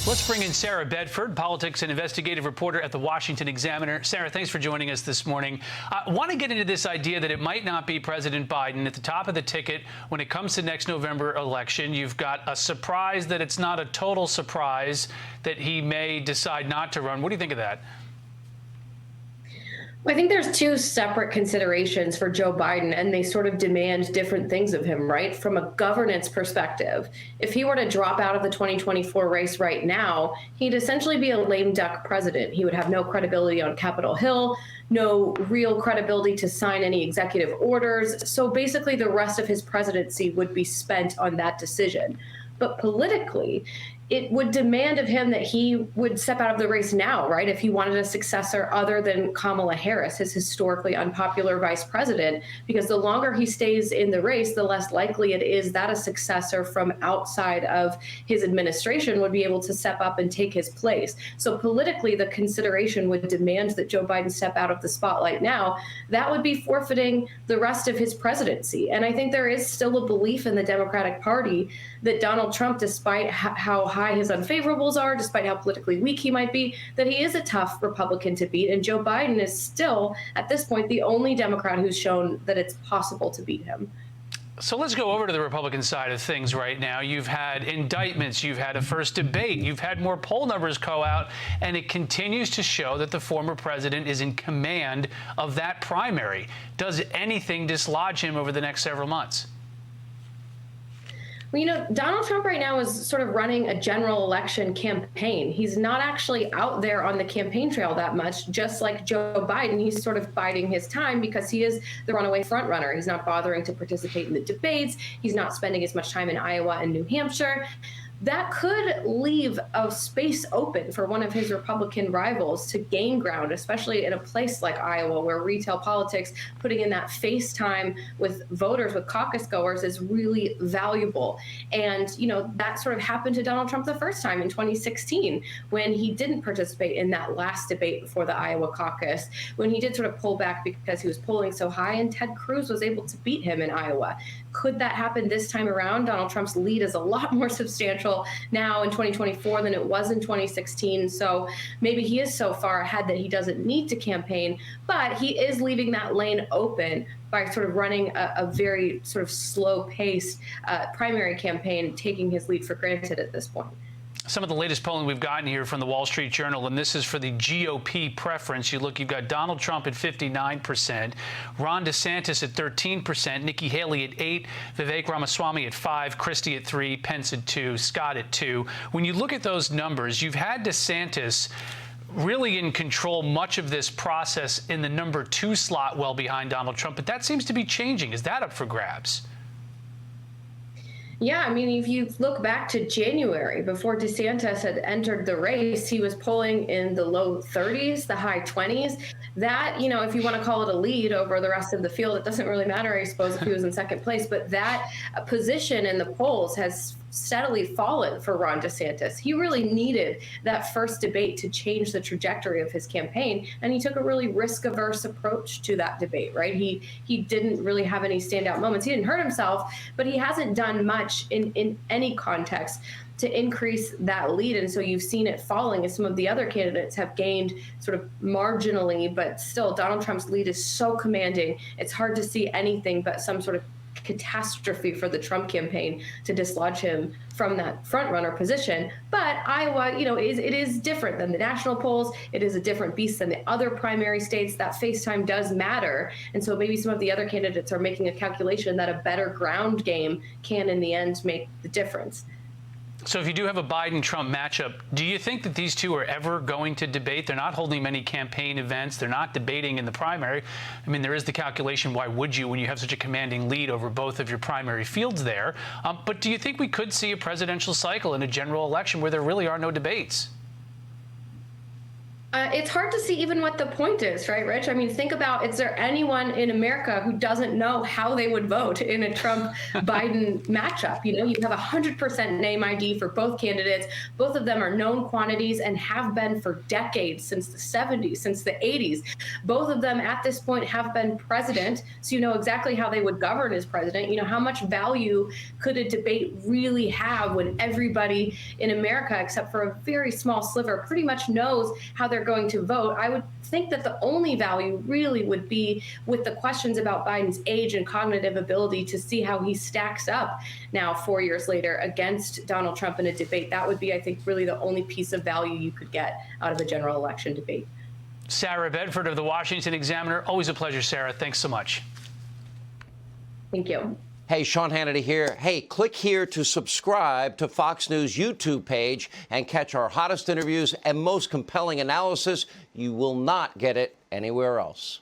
Let's bring in Sarah Bedford, politics and investigative reporter at the Washington Examiner. Sarah, thanks for joining us this morning. I want to get into this idea that it might not be President Biden at the top of the ticket when it comes to next November election. You've got a surprise that it's not a total surprise that he may decide not to run. What do you think of that? I think there's two separate considerations for Joe Biden, and they sort of demand different things of him, right? From a governance perspective, if he were to drop out of the 2024 race right now, he'd essentially be a lame duck president. He would have no credibility on Capitol Hill, no real credibility to sign any executive orders. So basically, the rest of his presidency would be spent on that decision. But politically, it would demand of him that he would step out of the race now, right? If he wanted a successor other than Kamala Harris, his historically unpopular vice president, because the longer he stays in the race, the less likely it is that a successor from outside of his administration would be able to step up and take his place. So politically, the consideration would demand that Joe Biden step out of the spotlight now. That would be forfeiting the rest of his presidency. And I think there is still a belief in the Democratic Party that Donald Trump, despite how high his unfavorables are, despite how politically weak he might be, that he is a tough Republican to beat. And Joe Biden is still, at this point, the only Democrat who's shown that it's possible to beat him. So let's go over to the Republican side of things right now. You've had indictments, you've had a first debate, you've had more poll numbers go out, and it continues to show that the former president is in command of that primary. Does anything dislodge him over the next several months? Well, you know, Donald Trump right now is sort of running a general election campaign. He's not actually out there on the campaign trail that much, just like Joe Biden. He's sort of biding his time because he is the runaway frontrunner. He's not bothering to participate in the debates. He's not spending as much time in Iowa and New Hampshire. That could leave a space open for one of his Republican rivals to gain ground, especially in a place like Iowa, where retail politics, putting in that face time with voters, with caucus goers, is really valuable. And, you know, that sort of happened to Donald Trump the first time in 2016, when he didn't participate in that last debate before the Iowa caucus, when he did sort of pull back because he was polling so high, and Ted Cruz was able to beat him in Iowa. Could that happen this time around? Donald Trump's lead is a lot more substantial now in 2024 than it was in 2016. So maybe he is so far ahead that he doesn't need to campaign, but he is leaving that lane open by sort of running a very sort of slow-paced primary campaign, taking his lead for granted at this point. Some of the latest polling we've gotten here from the Wall Street Journal, and this is for the GOP preference. You've got Donald Trump at 59%, Ron DeSantis at 13%, Nikki Haley at 8%, Vivek Ramaswamy at 5%, Christie at 3%, Pence at 2%, Scott at 2%. When you look at those numbers, you've had DeSantis really in control much of this process in the number 2 slot, well behind Donald Trump, but that seems to be changing. Is that up for grabs? Yeah, I mean, if you look back to January, before DeSantis had entered the race, he was polling in the low 30s, the high 20s. That, you know, if you want to call it a lead over the rest of the field, it doesn't really matter, I suppose, if he was in second place. But that position in the polls has steadily fallen for Ron DeSantis. He really needed that first debate to change the trajectory of his campaign, and he took a really risk-averse approach to that debate, right? He didn't really have any standout moments. He didn't hurt himself, but he hasn't done much in any context to increase that lead. And so you've seen it falling as some of the other candidates have gained sort of marginally, but still Donald Trump's lead is so commanding. It's hard to see anything but some sort of catastrophe for the Trump campaign to dislodge him from that front-runner position. But Iowa, you know, it is different than the national polls. It is a different beast than the other primary states. That face time does matter. And so maybe some of the other candidates are making a calculation that a better ground game can, in the end, make the difference. So if you do have a Biden-Trump matchup, do you think that these two are ever going to debate? They're not holding many campaign events. They're not debating in the primary. I mean, there is the calculation, why would you when you have such a commanding lead over both of your primary fields there? But do you think we could see a presidential cycle in a general election where there really are no debates? It's hard to see even what the point is, right, Rich? I mean, think about, is there anyone in America who doesn't know how they would vote in a Trump-Biden matchup? You know, you have 100% name ID for both candidates. Both of them are known quantities and have been for decades, since the 70s, since the 80s. Both of them at this point have been president, so you know exactly how they would govern as president. You know, how much value could a debate really have when everybody in America, except for a very small sliver, pretty much knows how they're going to vote? I would think that the only value really would be with the questions about Biden's age and cognitive ability to see how he stacks up now 4 years later against Donald Trump in a debate. That would be, I think, really the only piece of value you could get out of a general election debate. Sarah Bedford of the Washington Examiner. Always a pleasure, Sarah. Thanks so much. Thank you. Hey, Sean Hannity here. Hey, click here to subscribe to Fox News YouTube page and catch our hottest interviews and most compelling analysis. You will not get it anywhere else.